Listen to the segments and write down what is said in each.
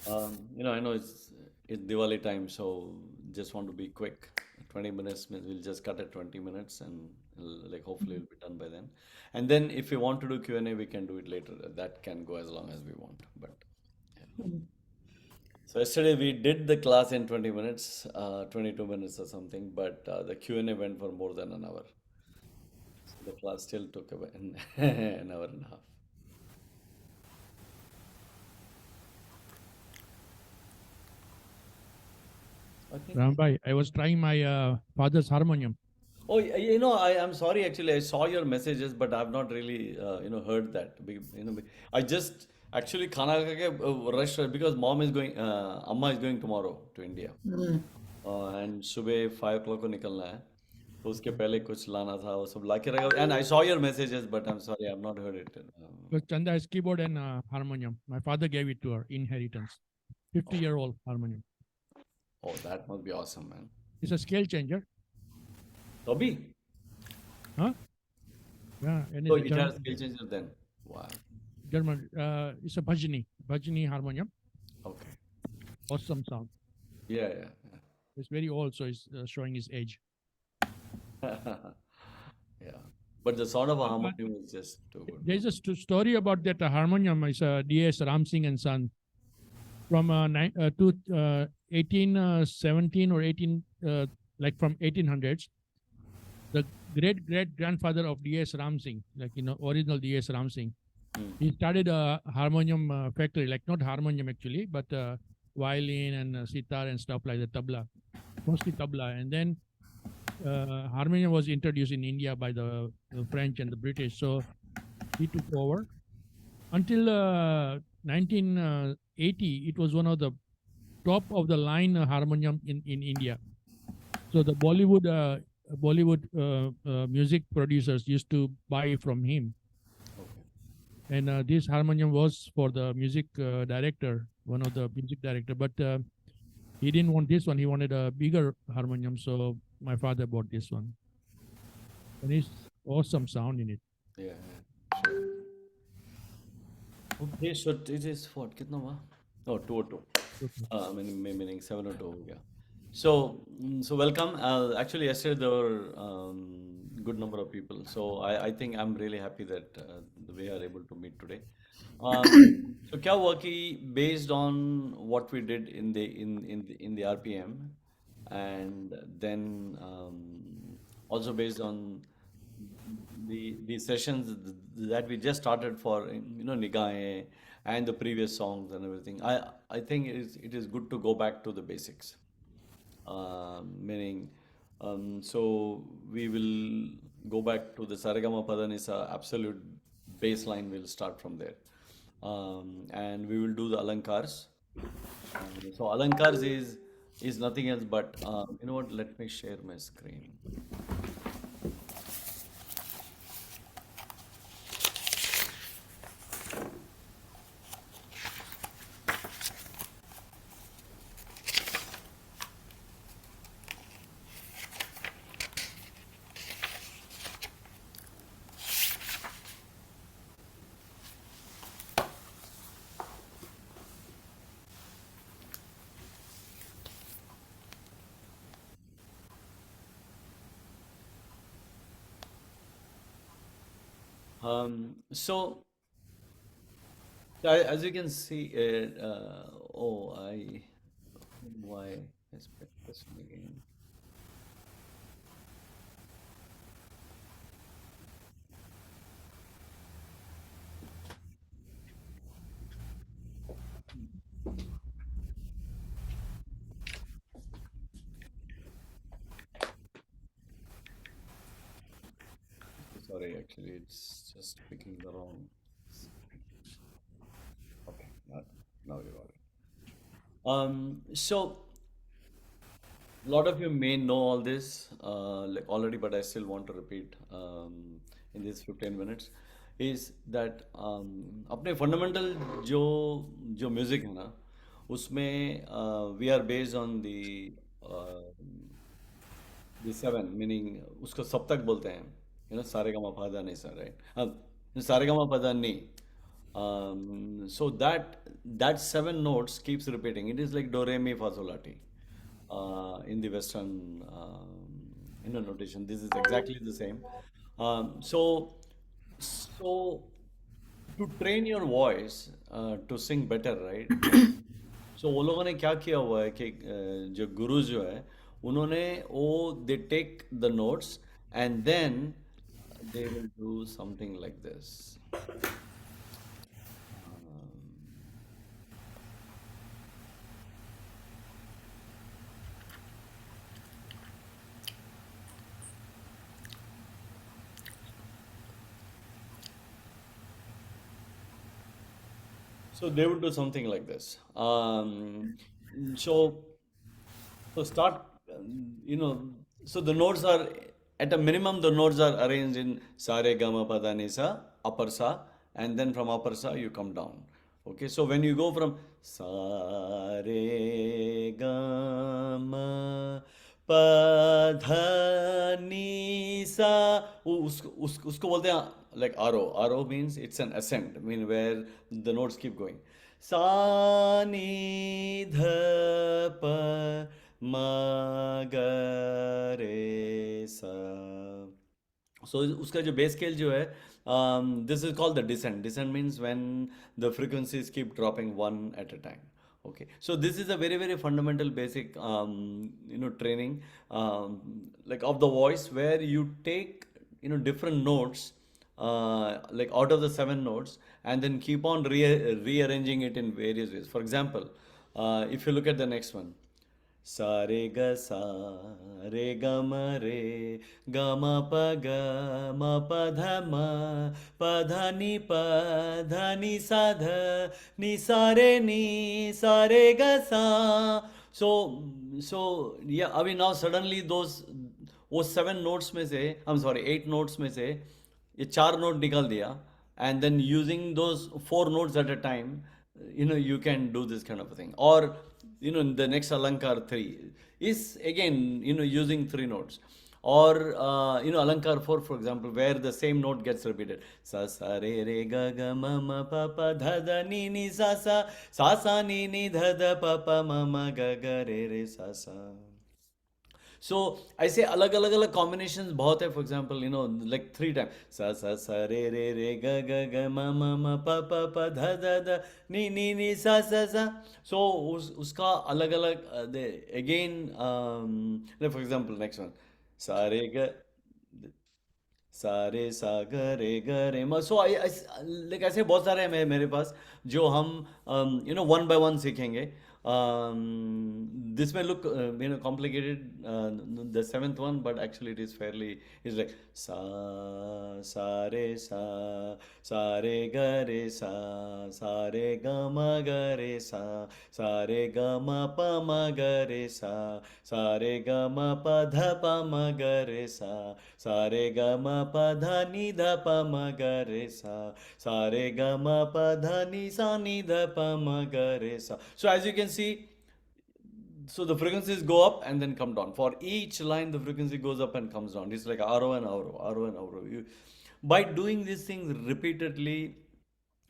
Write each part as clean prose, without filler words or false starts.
I know it's Diwali time, so just want to be quick. 20 minutes means we'll just cut at 20 minutes and like hopefully it'll be done by then. And then if we want to do Q&A, we can do it later. That can go as long as we want. But yeah. So yesterday we did the class in 20 minutes, 22 minutes or something, but the Q&A went for more than an hour. So the class still took about an hour and a half. I think. Rambai, I was trying my father's harmonium. Oh, I'm sorry. Actually, I saw your messages, but I've not really, heard that. I just actually खाना खा के rush because mom is going, Amma is going tomorrow to India, and सुबह 5 o'clock को निकलना है. तो उसके पहले कुछ लाना था, वो सब ला के रखा. And I saw your messages, but I'm sorry, I've not heard it. Because Chanda has keyboard and harmonium. My father gave it to her, inheritance. 50-year-old harmonium. Oh, that must be awesome, man. It's a scale changer. Toby, Huh? Yeah, and so it's a it has scale changer then. Wow. German. It's a Bhajini harmonium. Okay. Awesome sound. Yeah, yeah, It's very old, so it's showing his age. yeah. Yeah. But the sound of a But harmonium is just too good. there's a story about that harmonium. It's D.S. Ram Singh and Son from 1817 or 18, like from 1800s. The great great grandfather of D.S. Ram Singh, original D.S. Ram Singh, he started a harmonium factory, like not harmonium actually, but violin and sitar and stuff like the tabla, mostly tabla. And then harmonium was introduced in India by the French and the British. So he took over until 1980. It was one of the top of the line harmonium in India. So the Bollywood music producers used to buy from him. And this harmonium was for the music director, one of the music director. But he didn't want this one. He wanted a bigger harmonium. So my father bought this one. And it's awesome sound in it. Yeah, yeah, sure. Okay, so it is what? कितना हुआ? Oh, 202. Okay. Meaning 702 हो गया. So, so welcome. Actually, yesterday there were good number of people. So I think I'm really happy that we are able to meet today. So क्या हुआ कि based on what we did in the RPM, and then also based on the sessions that we just started for Nigahe and the previous songs and everything. I think it is good to go back to the basics. Meaning, so we will go back to the Saragama Padanisa absolute baseline. We'll start from there, and we will do the Alankars. So Alankars is nothing else but you know what? Let me share my screen. So as you can see, oh, why I spelled this one again? Sorry, actually, it's just picking the wrong. Okay, now you got it. So a lot of you may know all this like already, but I still want to repeat in these 15 minutes. Is that अपने fundamental जो जो music है ना, उसमें we are based on the seven, meaning उसको सप्तक बोलते हैं, सारेगामा पाधा नहीं सा, right? सारेगामा पाधा नहीं, So that seven notes keeps repeating. It is like do re mi fa sol la ti in the Western notation. This is exactly the same. So to train your voice to sing better, right? So वो लोगों ने क्या किया हुआ है कि जो गुरुज जो है उन्होंने वो they take the notes and then they will do something like this. So they would do something like this. So So start, so the notes are, at a minimum, the notes are arranged in sa re ga ma pa dha ni sa, upper sa, and then from upper sa you come down. Okay, so when you go from sa re ga ma pa dha ni sa, उसको बोलते हैं like aro. Aro means it's an ascent, I mean where the notes keep going. Sa ni dha pa ma ga re sa. So उसका जो base scale जो है, this is called the descent. Descent means when the frequencies keep dropping one at a time. Okay, so this is a very very fundamental basic training, like of the voice, where you take different notes, like out of the seven notes, and then keep on rearranging it in various ways. For example, if you look at the next one, सा रे ग सा रे ग म रे ग म प ग म प ध म प ध नि प ध नि सा ध नि सा रे ग सा. So yeah, I mean now suddenly those वो सेवन नोट्स में से, I am sorry, eight notes में से ये चार नोट निकाल दिया, and then using those four notes at a time, you can do this kind of a thing. Or the next alankar 3 is again using three notes. Or alankar 4, for example, where the same note gets repeated, sa sa re re ga ga ma ma pa pa dha dha ni ni sa sa, sa sa ni ni dha dha pa pa ma ma ga ga re re sa sa. So ऐसे अलग अलग अलग combinations बहुत है. For example like three time सा सा सा रे रे ग ग ग म म म प प प ध ध ध नी नी सा सा सा. सो उसका अलग अलग again, for example next one, सा रे ग सारे सागरे गरे म. सो आई लाइक ऐसे बहुत सारे हैं मेरे पास, जो हम वन बाय वन सीखेंगे. This may look complicated, the seventh one, but actually it is fairly, it's like sa sa re sa re ga re sa re ga ma ga re sa re ga ma pa ma ga re sa re ga ma pa dha pa ma ga re sa re ga ma pa dha ni dha pa ma ga re sa re ga ma pa dha ni sa ni dha pa ma ga re sa. So as you can see, so the frequencies go up and then come down. For each line, the frequency goes up and comes down. It's like RO and RO, RO and RO. By doing these things repeatedly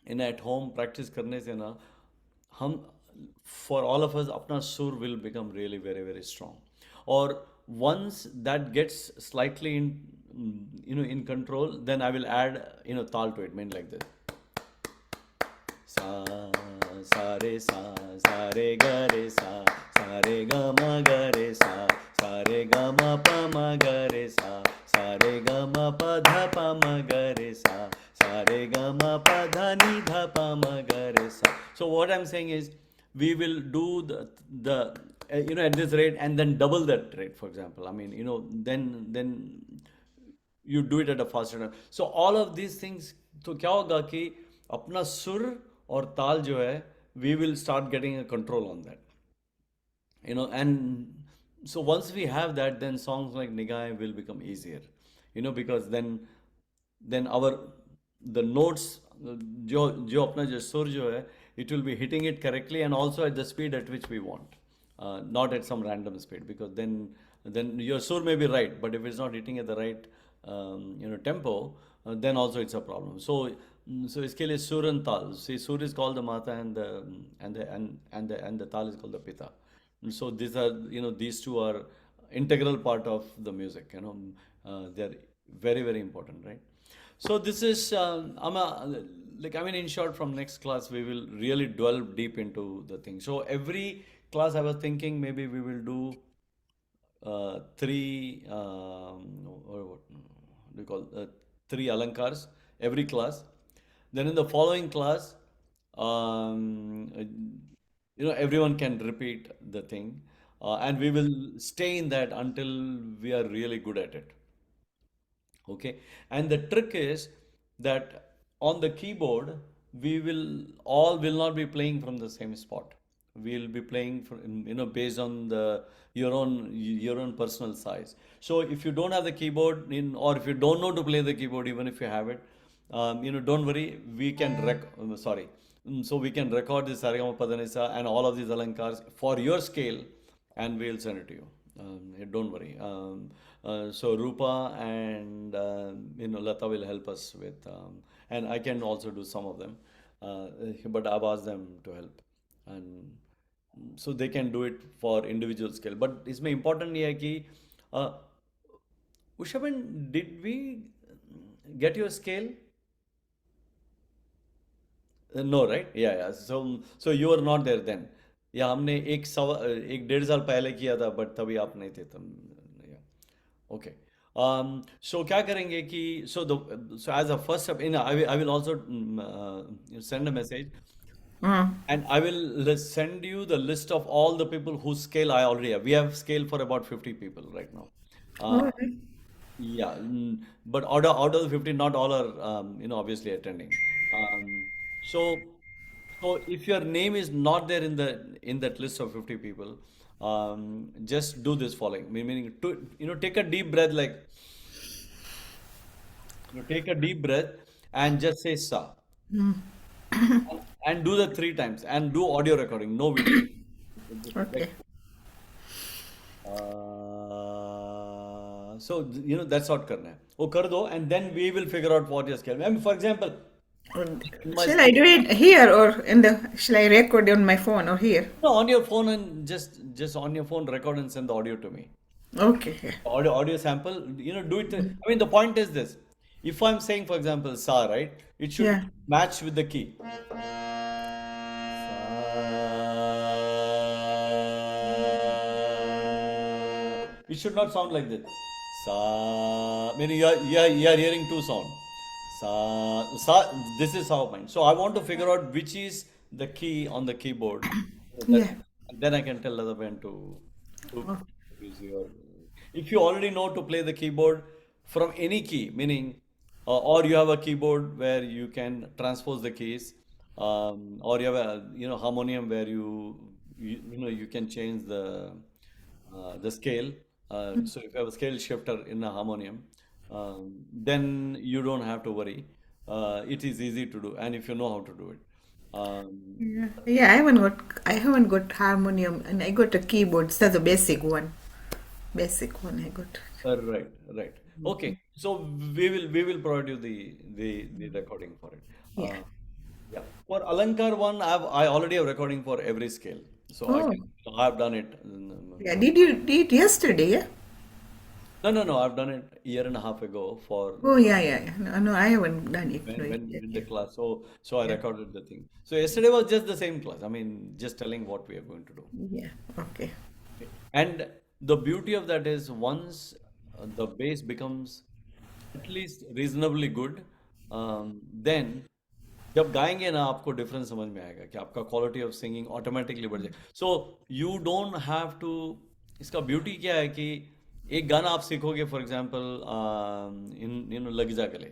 in at home, practice करने से ना, हम, for all of us, अपना सुर will become really very very strong. Or once that gets slightly in control, then I will add tal to it, mean like this. सा सा रे सा रे ग रे सा रे ग म ग रे सा रे ग म प म ग रे सा रे ग म प ध प म ग रे सा रे ग म प ध नि ध प म ग रे सा. So what I'm saying is, we will do the at this rate, and then double that rate, for example. I mean, then you do it at a faster time. So all of these things, तो क्या होगा कि अपना सुर और ताल जो है, we will start getting a control on that. And so once we have that, then songs like Nigai will become easier, because then our the notes, जो अपना जो सुर जो है, it will be hitting it correctly, and also at the speed at which we want, not at some random speed, because then your sur may be right, but if it's not hitting at the right tempo, then also it's a problem. So So इसके लिए सुर and ताल. See, sur is called the mata and the tal is called the pita. So these are, these two are integral part of the music. They're very, very important, right? So this is like, I mean, in short, from next class we will really delve deep into the thing. So every class I was thinking maybe we will do three or what do you call three alankars every class. Then in the following class, everyone can repeat the thing, and we will stay in that until we are really good at it. Okay, and the trick is that on the keyboard we will not be playing from the same spot. We'll be playing from, based on the your own personal size. So if you don't have the keyboard or if you don't know to play the keyboard, even if you have it, don't worry. We can sorry. So we can record this Sarigama Padanisa and all of these alankars for your scale, and we'll send it to you. Don't worry. So Rupa and Lata will help us with, and I can also do some of them, but I've asked them to help, and so they can do it for individual scale. But इसमें important ये है कि uh, Ushaban, did we get your scale? No, right? Yeah, yeah. So you were not there then. या हमने एक डेढ़ साल पहले किया था, बट तभी आप नहीं थे तब. Okay. So क्या करेंगे कि so as a first step, I will also send a message, and I will send you the list of all the people whose scale I already have. We have scale for about 50 people right now. Uh, Oh, yeah, but out of the 50, not all are obviously attending. So if your name is not there in that list of 50 people, just do this following. Meaning to take a deep breath, like take a deep breath and just say sa, and do that three times and do audio recording, no video. Like, okay. so that's what करना है. वो कर दो, and then we will figure out what your scale. I mean, for example, in my Shall I do it here or in the? Shall I record on my phone or here? no, on your phone, and just on your phone record and send the audio to me. Okay. Yeah. Audio sample, do it. I mean, the point is this. If I'm saying, for example, sa, right? It should Yeah. match with the key. It should not sound like this. Sa, meaning you are hearing two sound. Sa, this is how mine. So I want to figure out which is the key on the keyboard. So Yeah. then I can tell other band to Oh, use your. If you already know to play the keyboard from any key, meaning, or you have a keyboard where you can transpose the keys, or you have a harmonium where you can change the scale. So if you have a scale shifter in a harmonium, then you don't have to worry. It is easy to do, and if you know how to do it. yeah. Yeah. I haven't got harmonium, and I got a keyboard. That's the basic one. Basic one I got. Right, right. Okay, so we will provide you the recording for it. Yeah. Yeah. For Alankar one, I already have recording for every scale, so Oh. I've done it. Yeah. Did you did it yesterday? Yeah. No, I've done it a year and a half ago for Oh yeah, yeah, yeah. No, no, I haven't done it. No, when yet. in the Yeah. class. So I Yeah. recorded the thing. So yesterday was just the same class. I mean, just telling what we are going to do. Yeah. Okay. Okay. And the beauty of that is once the bass becomes at least reasonably good, then जब गाएंगे ना आपको difference समझ में आएगा कि आपका quality of singing automatically बढ़ जाए. So you don't have to. इसका ब्यूटी क्या है कि एक गाना आप सीखोगे, फॉर एग्जांपल इन लग जा गले,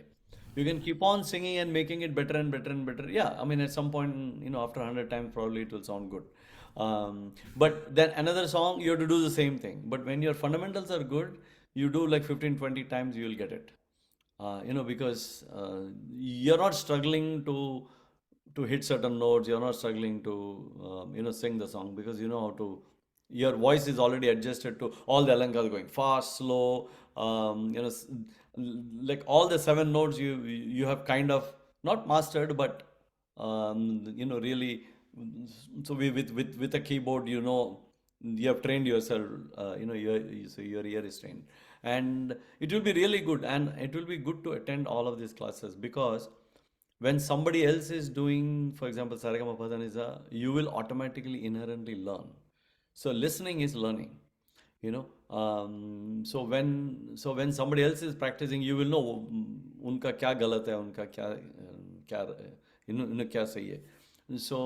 you can keep on singing and making it better and better and better. Yeah, I mean, at some point, after 100 times, probably it will sound good. But then another song, you have to do the same thing. But when your fundamentals are good, you do like 15, 20 times, you will get it. Because you're not struggling to hit certain notes. You're not struggling to sing the song because you know how to. Your voice is already adjusted to all the alankars going fast, slow. Like all the seven notes, you have kind of not mastered, but really. So with a keyboard, you have trained yourself. So your ear is trained, and it will be really good, and it will be good to attend all of these classes because when somebody else is doing, for example, Saragama Padanisa, you will automatically inherently learn. So listening is learning, so when somebody else is practicing, you will know उनका क्या गलत है, उनका क्या क्या सही है. So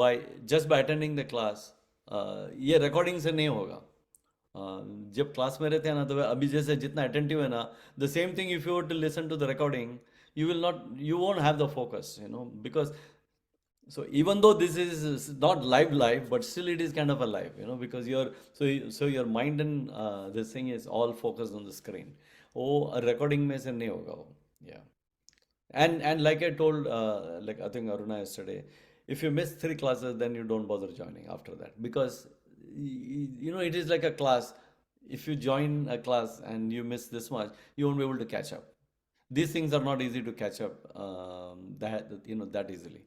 by just by attending the class, ये recording से नहीं होगा. जब क्लास में रहते हैं ना, तो अभी जैसे जितना अटेंटिव है ना, the same thing if you were to listen to the recording, you won't have the focus, because so even though this is not live, but still it is kind of a live, because your mind and this thing is all focused on the screen. Oh, a recording में से नहीं होगा वो. Yeah. And like I told, like I think Aruna yesterday, if you miss 3 classes, then you don't bother joining after that because it is like a class. If you join a class and you miss this much, you won't be able to catch up. These things are not easy to catch up that easily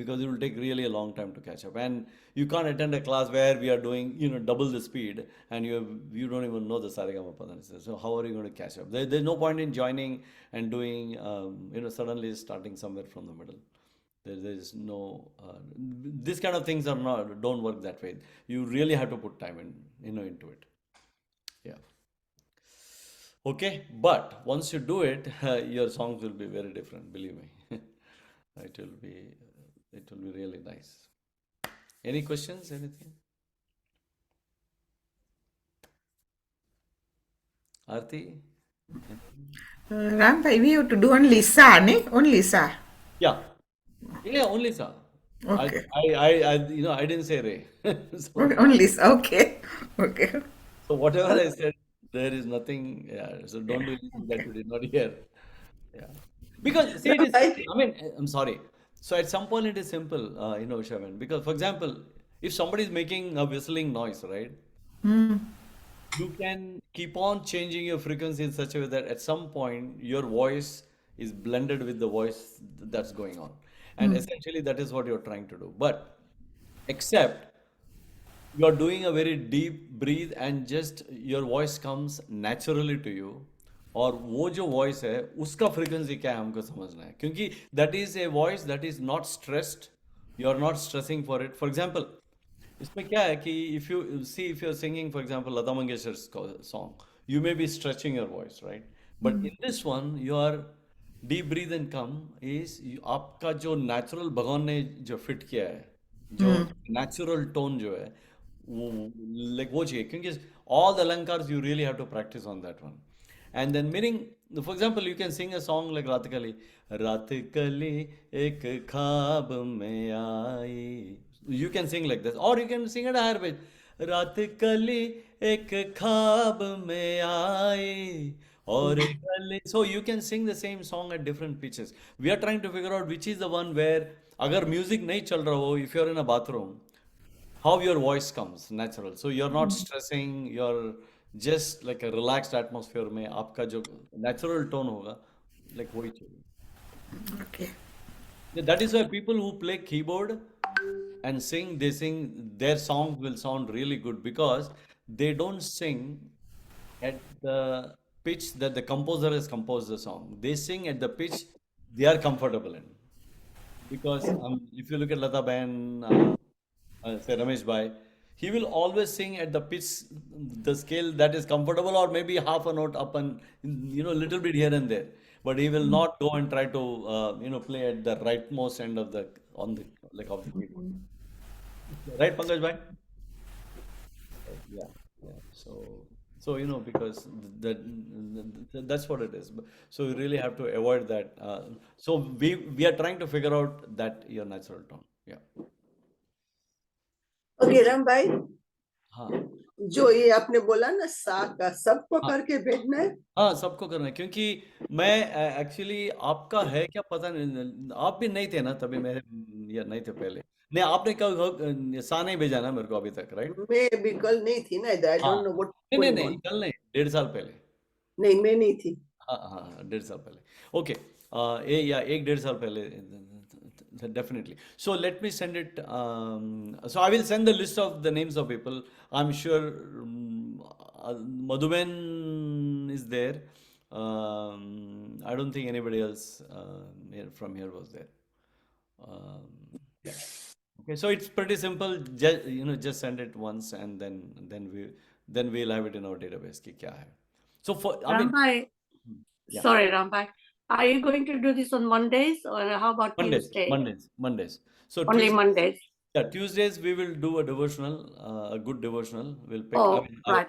because it will take really a long time to catch up, and you can't attend a class where we are doing double the speed and you don't even know the Sarigama Padanisa. So how are you going to catch up? There's no point in joining and doing suddenly starting somewhere from the middle. There's no these kind of things are not don't work that way. You really have to put time into it. Yeah. Okay, but once you do it, your songs will be very different, believe me. It will be it will be really nice. Any questions? Anything? Arti? Ram, we have to do only sa, ne? Only sa. Yeah. Yeah, only sa. Okay. I didn't say Ray. So, Only sa. Okay. Okay. so whatever I said, there is nothing. Yeah. So don't do anything that you did not hear. Yeah. Because see, it is. Right. I mean, I'm sorry. So at some point it is simple, Shaman. Because for example, if somebody is making a whistling noise, right? You can keep on changing your frequency in such a way that at some point your voice is blended with the voice that's going on. And essentially that is what you're trying to do. But except you are doing a very deep breathe and just your voice comes naturally to you, और वो जो voice है उसका frequency क्या है हमको समझना है, क्योंकि that is a voice that is not stressed. You are not stressing for it. For example, इसमें क्या है कि if you are singing for example Lata Mangeshkar song, you may be stretching your voice, right? But in this one, your deep breathe and come is आपका जो natural भगवान ने जो fit किया है, जो natural tone जो है, वो like वो चाहिए, क्योंकि all the alankars you really have to practice on that one. And then meaning, for example, you can sing a song like रात कली, रात कली एक ख्वाब में आई. You can sing like this, or you can sing at a higher pitch. रात कली एक ख्वाब में आई और कली. So you can sing the same song at different pitches. We are trying to figure out which is the one where अगर music नहीं चल रहा हो, if you're in a bathroom, how your voice comes natural. So you're not stressing, you're just like a relaxed atmosphere में आपका जो natural tone होगा, like वही चाहिए. Okay. Yeah, that is why people who play keyboard and sing, they sing, their songs will sound really good because they don't sing at the pitch that the composer has composed the song. They sing at the pitch they are comfortable in. Because if you look at Lata Bain, say Ramesh Bhai, he will always sing at the pitch, the scale that is comfortable, or maybe half a note up and little bit here and there. But he will not go and try to play at the rightmost end of the on the like of the keyboard. Right, Pankaj Bhai? Yeah, yeah. So because that's what it is. So you really have to avoid that. So we are trying to figure out that your natural tone. Yeah. Okay Ram भाई, हाँ जो ये आपने बोला ना सा का, सबको हाँ करके भेजना है. हाँ, सबको करना है, क्योंकि मैं एक्चुअली आपका है क्या पता नहीं, आप भी नहीं थे ना तभी, मेरे या नहीं थे पहले. नहीं, आपने कल सा नहीं भेजा ना मेरे को अभी तक, राइट? मैं भी कल नहीं थी ना, आई हाँ, डोंट नो व्हाट नहीं गोइंग नहीं ऑन. नहीं, कल नहीं, 1.5 साल पहले. नहीं, मैं नहीं थी. हाँ हाँ हाँ, 1.5 साल पहले. ओके. yeah, एक डेढ़ साल पहले definitely. So let me send it. So I will send the list of the names of people. I'm sure Madhuben is there. I don't think anybody else from here was there. Um, yeah. Okay, so it's pretty simple. Just, just send it once, and then we'll have it in our database. कि क्या है. So I mean, Rambai, yeah. sorry, Rambai. Are you going to do this on Mondays or how about Mondays, Tuesday? Mondays. So Only Tuesdays, Mondays. yeah, Tuesdays we will do a devotional, a good devotional. We'll pick. I Oh, mean, right.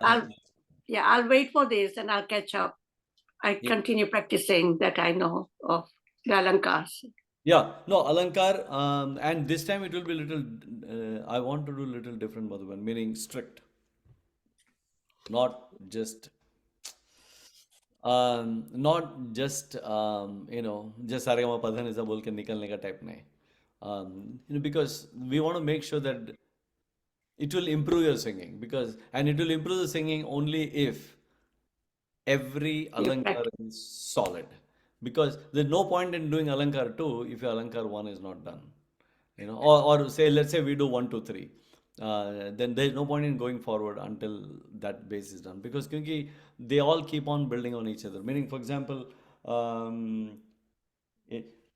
I'll wait for this and I'll catch up. I yeah, continue practicing that I know of the Alankars. yeah, no, Alankar, and this time it will be little. I want to do little different, Madhuban, meaning strict, not just, not just, just Saregama पधनिसा बोल के निकलने का type नहीं. Because we want to make sure that it will improve your singing and it will improve the singing only if every alankar is solid, because there's no point in doing alankar 2 if your alankar 1 is not done, or say, let's say we do 1 2 3, then there's no point in going forward until that base is done, because kyunki they all keep on building on each other, meaning, for example,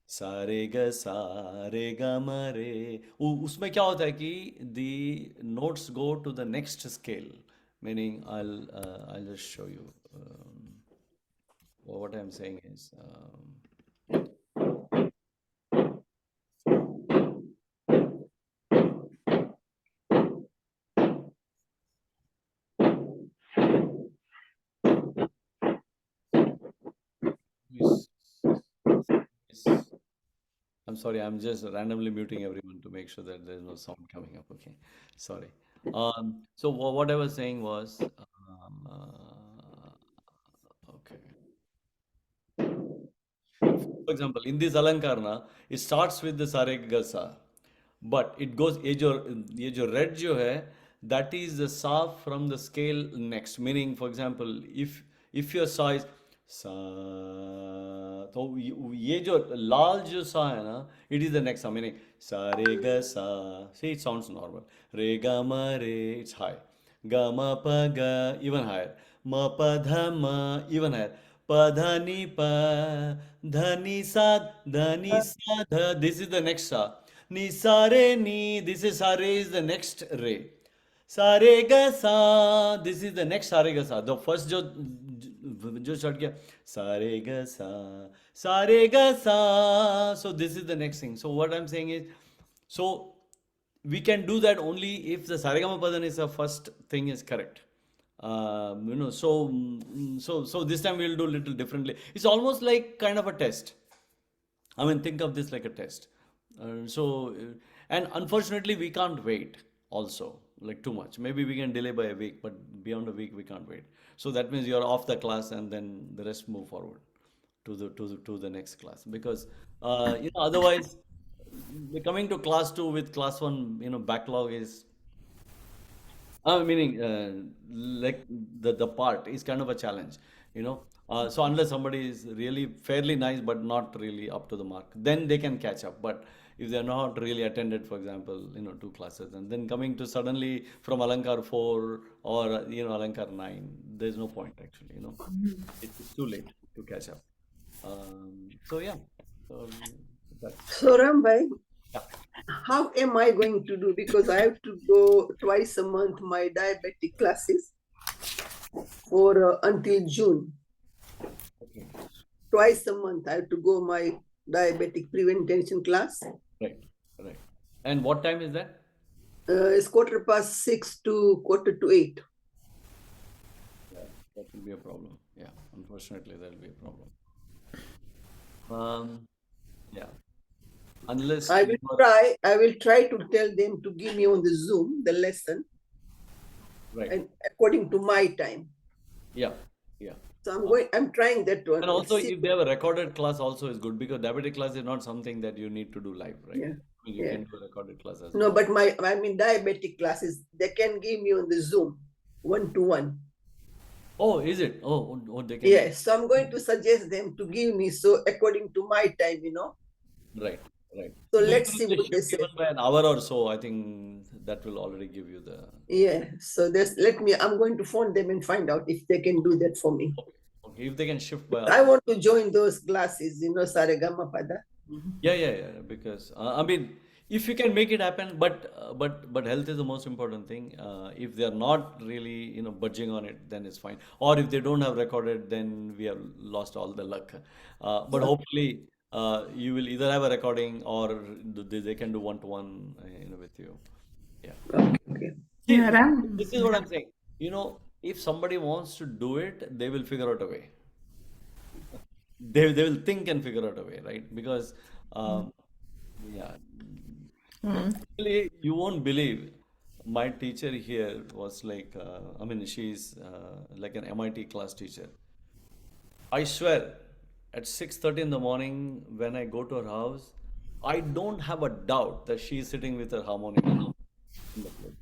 सारे ग सारे ग म रे, उसमें क्या होता है कि the notes go to the next scale, meaning I'll just show you. What I'm saying is, is- is- I'm sorry, I'm just randomly muting everyone to make sure that there's no sound coming up. Okay, sorry. So what I was saying was, okay. For example, in this Alankarna, it starts with the Saregasa, but it goes, ये जो red जो है, that is the sa from the scale next. Meaning, for example, if your sa is sa, तो ये जो लाल जो सा है ना, it is the next sa. Meaning sa re ga sa. See, it sounds normal. Re ga ma re, it's high. Ga ma pa ga, even higher. Ma pa dha ma, even higher. Pa dha ni pa, dha ni sa, dha. This is the next sa. Ni sa re ni, this is sa re is the next re. Sa re ga sa, this is the next sa re ga sa. The first जो start किया सा रे ग सा रे ग सा. So this is the next thing. So what I'm saying is, so we can do that only if the Saregama Padanisa first thing is correct. So this time we'll do a little differently. It's almost like kind of a test. I mean, think of this like a test. And unfortunately, we can't wait also, like too much.Maybe we can delay by a week, but beyond a week, we can't wait. So that means you're off the class and then the rest move forward to the next class. Because, otherwise, coming to class 2 with class 1, backlog is, meaning, like the part is kind of a challenge, you know. So unless somebody is really fairly nice but not really up to the mark, then they can catch up. But if they're not really attended, for example, 2 classes, and then coming to suddenly from Alankar 4 or Alankar 9, there's no point actually, It's too late to catch up. So yeah, so that's So Rambai, yeah. how am I going to do? Because I have to go twice a month my diabetic classes for until June. Okay. Twice a month I have to go my diabetic prevention class. Right. And what time is that? It's 6:15 to 7:45. Yeah, that will be a problem. Yeah, unfortunately, that will be a problem. Yeah, unless I you will are try to tell them to give me on the Zoom the lesson right. and according to my time. Yeah. So I'm trying that one. And also, if they have a recorded class, also is good, because diabetic class is not something that you need to do live, right? Yeah. You can do a recorded class as No, well. but diabetic classes, they can give me on the Zoom 1-to-1. Oh, is it? Oh, they can. Yes, so I'm going to suggest them to give me so according to my time, Right, right. So So let's even see if they what they shift say. even by an hour or so, I think that will already give you the. Yeah, so I'm going to phone them and find out if they can do that for me. Okay, okay. If they can shift by I hour. want to join those classes, Saregama Pada. Yeah. Because I mean, if you can make it happen, but health is the most important thing. If they are not really budging on it, then it's fine. Or if they don't have recorded, then we have lost all the luck. But hopefully, you will either have a recording or they can do one-to-one, with you. Yeah. Okay. See, Yeah, Ram. this is what I'm saying. If somebody wants to do it, they will figure out a way. They will think and figure out a way, right? Because yeah, actually, you won't believe. My teacher here was like, I mean, she's like an MIT class teacher. I swear, at 6:30 in the morning, when I go to her house, I don't have a doubt that she's sitting with her harmonium in the place.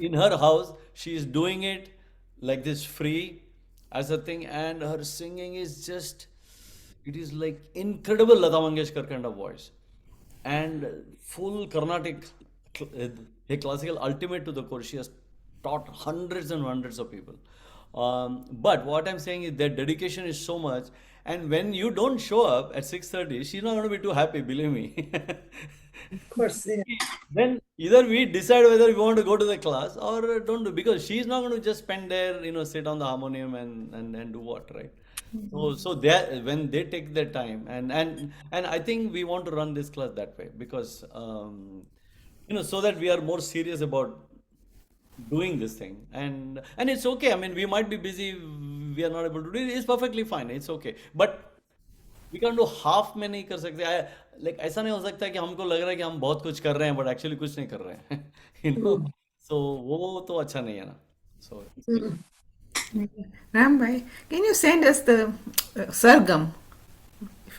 In her house, she is doing it like this free as a thing, and her singing is just, it is like incredible Lata Mangeshkar kind of voice, and full Carnatic, a classical ultimate to the core. She has taught hundreds and hundreds of people. But what I'm saying is their dedication is so much, and when you don't show up at 6:30, she's not going to be too happy, believe me. Of course, yeah. Then either we decide whether we want to go to the class or don't do, because she's not going to just spend there, sit on the harmonium and do what, right? So they, when they take their time, and I think we want to run this class that way, because so that we are more serious about doing this thing, and it's okay. I mean, we might be busy, we are not able to do it. It's perfectly fine. It's okay. But we can do half में नहीं कर सकते, like ऐसा नहीं हो सकता है कि हमको लग रहा है कि हम बहुत कुछ कर रहे हैं बट एक्चुअली कुछ नहीं कर रहे हैं सो वो तो अच्छा नहीं है ना सो Ram bhai, can you send us the sargam?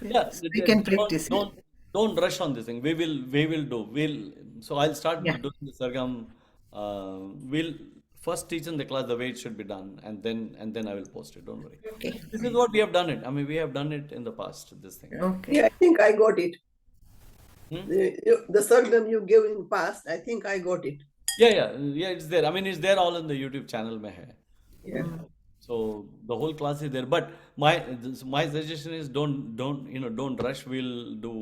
yeah, So we can don't practice it. don't don't rush on this thing. We will do. So I'll start Yeah. doing the sargam. We'll first teach in the class the way it should be done, and then I will post it. Don't worry. Okay. This is what we have done it. I mean, we have done it in the past. This thing. Okay. Yeah, I think I got it. Hmm? The sargam you gave in past, I think I got it. Yeah. It's there. I mean, it's there all in the YouTube channel. Mein hai. Yeah. So the whole class is there. But my suggestion is don't rush. We'll do.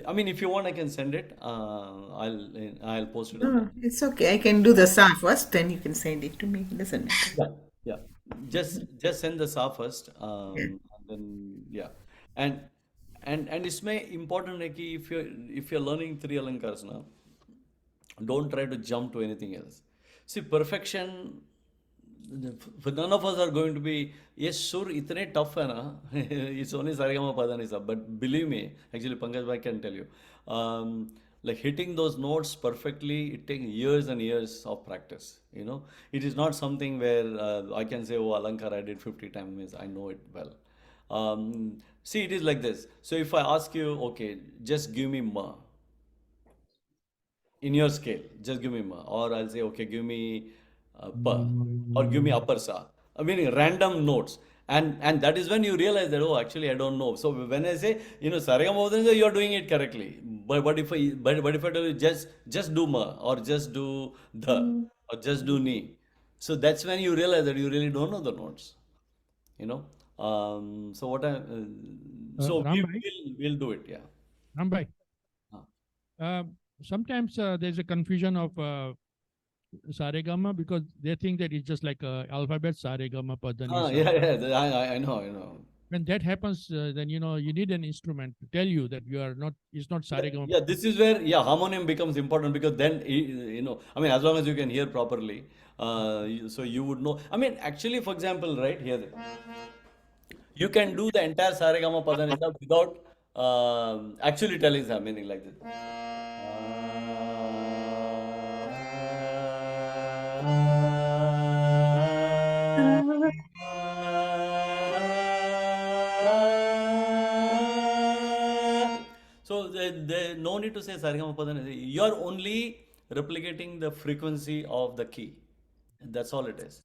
I mean, if you want, I can send it. I'll post it. No, it's okay. I can do the sa first, then you can send it to me. Doesn't matter. Yeah. Just send the SA first. Yeah. And then yeah, and and इसमें important है कि if you're learning three alankars now, don't try to jump to anything else. See, perfection, for none of us are going to be, yes, sure, इतने tough है ना, it's only Saregama पा नहीं सब, but believe me, actually Pankaj bhai can tell you, like hitting those notes perfectly, it takes years and years of practice, it is not something where I can say, oh, Alankar, I did 50 times, means I know it well. See, it is like this. So if I ask you, okay, just give me ma in your scale, just give me ma, or I'll say, okay, give me pa, or give me upper sa. I mean, random notes, and that is when you realize that, oh, actually I don't know. So when I say, sarigama, you are doing it correctly. But if I tell you just do ma, or just do the, or just do ni, so that's when you realize that you really don't know the notes. You know. So what I so Ram we bhai, will do it. Yeah. Ram bhai. Uh, Sometimes there's a confusion of Saregama because they think that it's just like alphabet Saregama Padanisa. yeah. I know. When that happens, then you need an instrument to tell you that you are not. It's not Saregama. Yeah, this is where harmonium becomes important, because then I mean, as long as you can hear properly, so you would know. I mean, actually, for example, right here, you can do the entire Saregama Padanisa without actually telling some meaning like this. So there no need to say Sarigama Padanisa. You're only replicating the frequency of the key. That's all it is.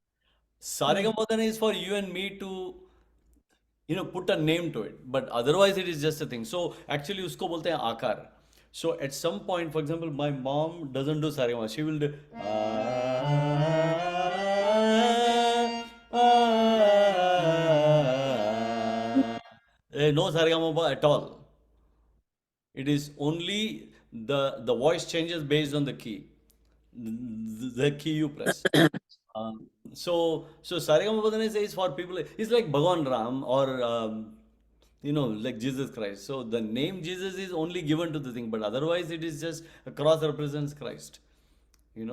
Saregamadan is for you and me to put a name to it, but otherwise it is just a thing. So actually usko bolte hain aakar. So at some point, for example, my mom doesn't do saregama, she will do no saregama at all. It is only the voice changes based on the key, the key you press. So Saregama is for people. It's like Bhagwan Ram or like Jesus Christ. So the name Jesus is only given to the thing, but otherwise it is just a cross represents Christ. There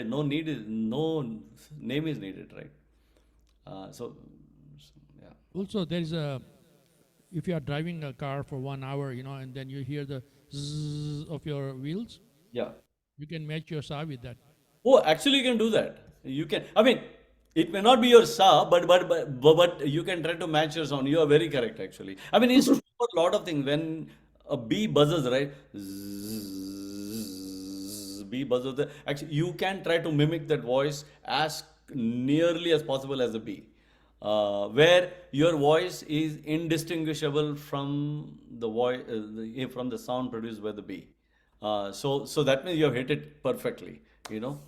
no need is no name is needed, right? So yeah, Also, there is a, if you are driving a car for 1 hour, and then you hear the zzz of your wheels, yeah. you can match your saw with that. Oh, actually, you can do that. You can. I mean, it may not be your sa, but you can try to match your sound. You are very correct, actually. I mean, it's true for a lot of things. When a bee buzzes, right? Zzz, bee buzzes. Actually, you can try to mimic that voice as nearly as possible as a bee, where your voice is indistinguishable from the voice from the sound produced by the bee. So that means you have hit it perfectly, you know.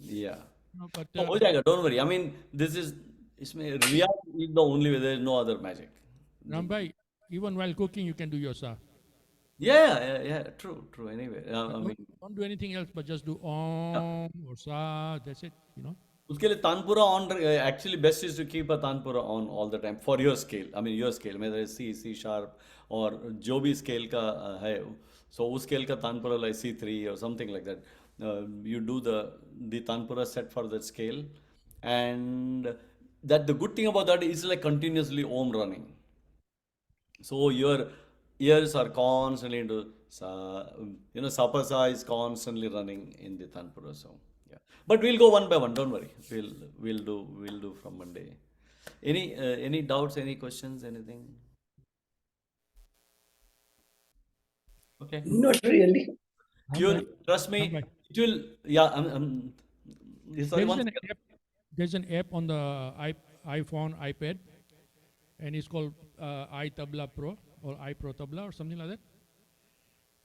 Yeah. No, but So, हो जाएगा, don't worry. I mean, this is इसमें रियाज is the only way. There is no other magic. Rambhai, even while cooking, you can do your saw. Yeah. True, true. Anyway, But I mean, don't do anything else, but just do yeah. om or sa. That's it. उसके लिए tanpura on actually best is to keep a tanpura on all the time for your scale. I mean your scale, whether it's C sharp और जो भी scale का है, so उस scale का tanpura like C3 or something like that. You do the tanpura set for that scale, and that the good thing about that is like continuously om running. So your ears are constantly into sapasa is constantly running in the Tanpura. So yeah, but we'll go one by one. Don't worry. We'll do from Monday. Any doubts? Any questions? Anything? Okay. Not really. You'll Rambhai, trust me. Rambhai, It will. Yeah. Sorry. there is One an second. app. There's an app on the iPhone, iPad, and it's called iTabla Pro or iPro Tabla or something like that.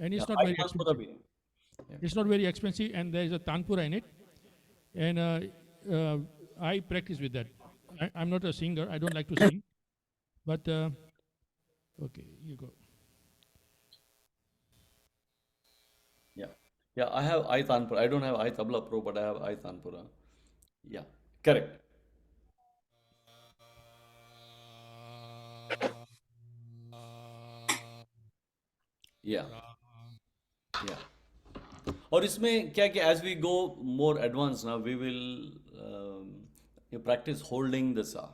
And Yeah. it's not I very Tanpura expensive. bhi. Yeah. It's not very expensive, and there is a tanpura in it. And I practice with that. I'm not a singer. I don't like to sing, but okay, you go. Yeah. Yeah. I have I Tanpura. I don't have I Tabla Pro, but I have I Tanpura. Yeah. Correct. Yeah. Yeah. और इसमें क्या कि as we go more advanced now, we will you practice holding the sa,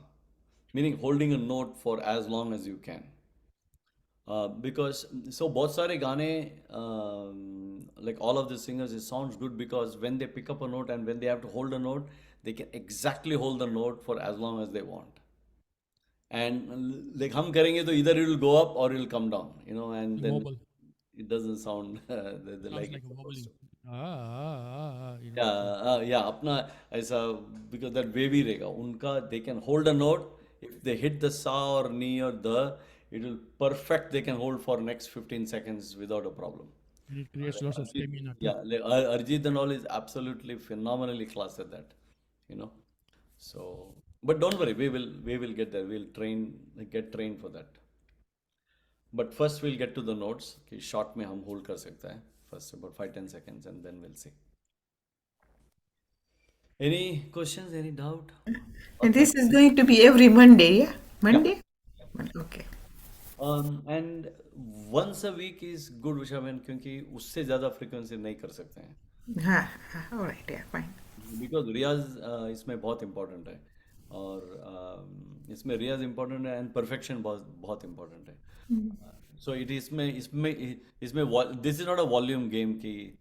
meaning holding a note for as long as you can. Because so बहुत सारे गाने like all of the singers, it sounds good because when they pick up a note and when they have to hold a note, they can exactly hold the note for as long as they want. And like हम करेंगे तो either it will go up or it will come down, and The then wobble it doesn't sound sounds like like it's a supposed wobbling. to. Ah. Yeah, अपना ऐसा because that wavy रहेगा उनका, they can hold a note if they hit the sa or ni or the, it will perfect, they can hold for next 15 seconds without a problem. And it creates lots of Arjit, stamina too. yeah, like Arjit and all is absolutely phenomenally class at that, you know. So, but don't worry, we will get there. We'll get trained for that. But first we'll get to the notes कि short में हम hold कर सकते हैं first about 5-10 seconds and then we'll see. Any questions? Any doubt? And Okay. this is going to be every Monday, yeah? Yeah. Monday? Okay. And once a week is good, विशाबेन, क्योंकि उससे ज़्यादा frequency नहीं कर सकते हैं. All right, yeah, fine. Because रियाज इसमें बहुत important है, और इसमें रियाज important है and perfection बहुत बहुत important है. So it इसमें this is not a volume game कि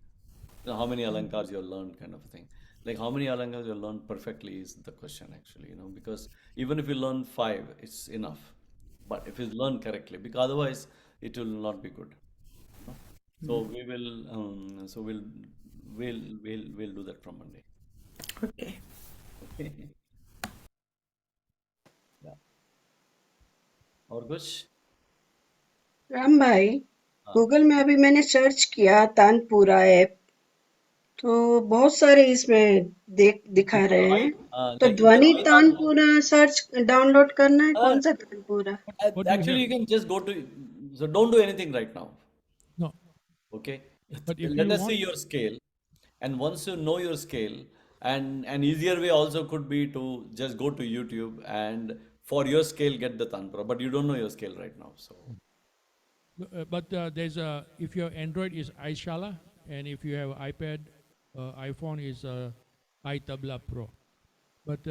how many alankars you learned kind of a thing. Like how many alankars you learned perfectly is the question actually, because even if you learn 5, it's enough. But if you learn correctly, because otherwise it will not be good. you know. So we'll do that from Monday. Okay. Yeah. और कुछ? राम भाई, हाँ. Google में अभी मैंने search किया tanpura app, तो बहुत सारे इसमें दिखा रहे हैं। तो Like ध्वनि I thought, tanpura search download करना है, uh, कौन सा tanpura? What do you actually have? you can just go to, so don't do anything right now. No, Okay. but if Let you us see want, your scale. And once you know your scale, and an easier way also could be to just go to YouTube and for your scale get the Tantra. But you don't know your scale right now. So but there's a if your Android is iShala, and if you have iPad, iPhone is iTabla Pro. But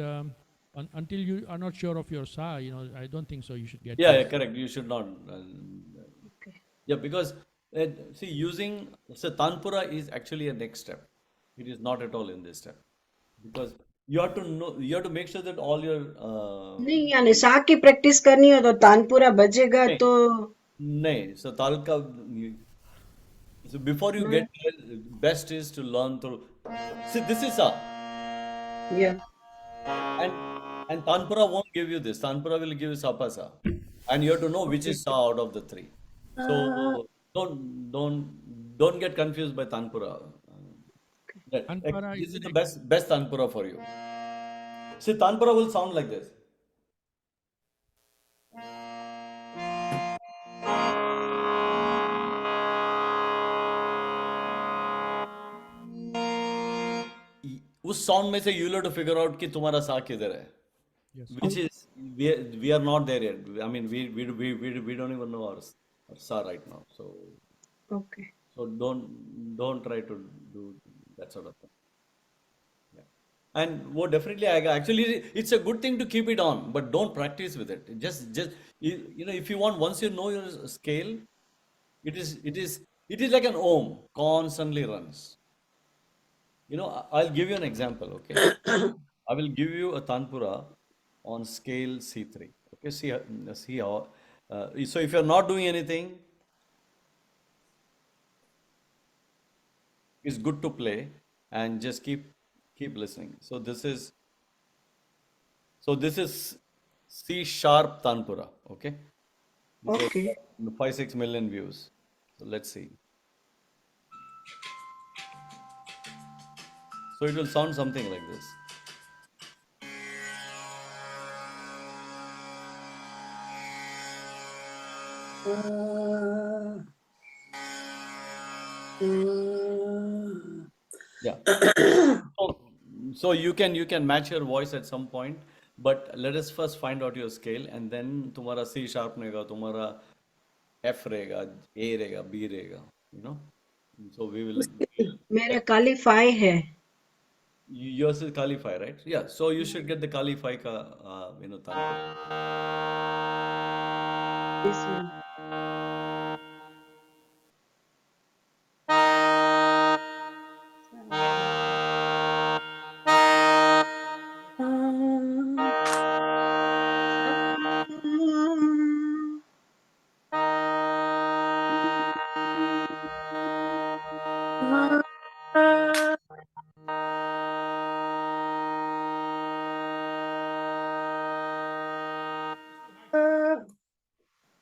until you are not sure of your SA, I don't think so. You should get yeah, this. yeah, correct. You should not. Okay. Yeah, because see, using so Tanpura is actually a next step. It is not at all in this step because you have to know, you have to make sure that all your नहीं, यानी सा की practice करनी हो तो तानपुरा बजेगा नहीं, तो नहीं. So Talka, so before you मैं get there, best is to learn through. See, this is a या and Tanpura won't give you this. Tanpura will give you Sapasa, and you have to know which okay is Sa out of the three. So don't get confused by Tanpura. Anpara This is is an the best Tanpura for you. See, Tanpura will sound like this. उस sound में से you have to figure out कि तुम्हारा सा किधर है. yes. Which is we are not there yet. I mean we don't even know our sa right now. Okay So don't try to do that sort of thing. Yeah. And वो definitely आएगा. Actually, it's a good thing to keep it on, but don't practice with it. Just you know, if you want, once you know your scale, it is like an ohm, constantly runs. You know, I'll give you an example. Okay, I will give you a tanpura on scale C3. Okay, see how. So if you're not doing anything, it's good to play and just keep listening. So this is C sharp tanpura. Okay, this has okay 5-6 million views. So let's see. So it will sound something like this. Yeah. So, so you can match your voice at some point, but let us first find out your scale, and then तुम्हारा C sharp रहेगा, तुम्हारा F रहेगा, A रहेगा, B रहेगा, you know. So मेरा qualify है yours is Kali Phi, right? Yeah. So you should get the Kali Phi ka tantra. This one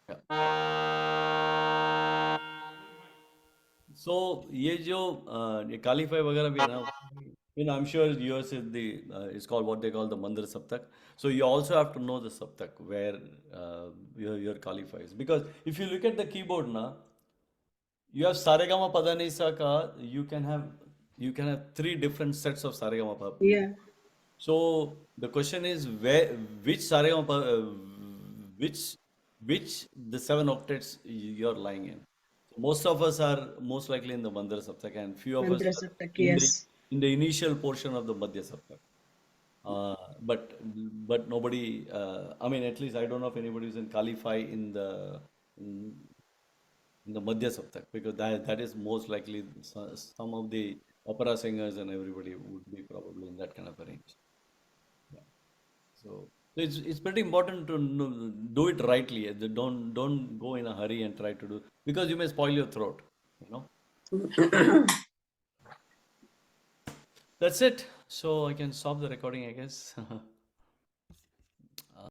Yeah. So ये जो ये Kali Phi वगैरह भी है ना, I'm sure yours is it's called what they call the Mandra Saptak. So you also have to know the Saptak where your Kali Phi is, because if you look at the keyboard now, you have Saregama Padanisa ka, you can have three different sets of Saregama या So the question is which Saregama which the seven octaves you're lying in. So most of us are most likely in the Mandra Saptak, and few of us मंत्र are सब तक in yes the initial portion of the Madhya Saptak. Uh, but but nobody, I mean, at least I don't know if anybody is in qualify in, in the Madhya Saptak, because that is most likely some of the opera singers and everybody would be probably in that kind of a range. Yeah. So it's pretty important to do it rightly. Don't go in a hurry and try to do, because you may spoil your throat. You know. That's it. So I can stop the recording, I guess.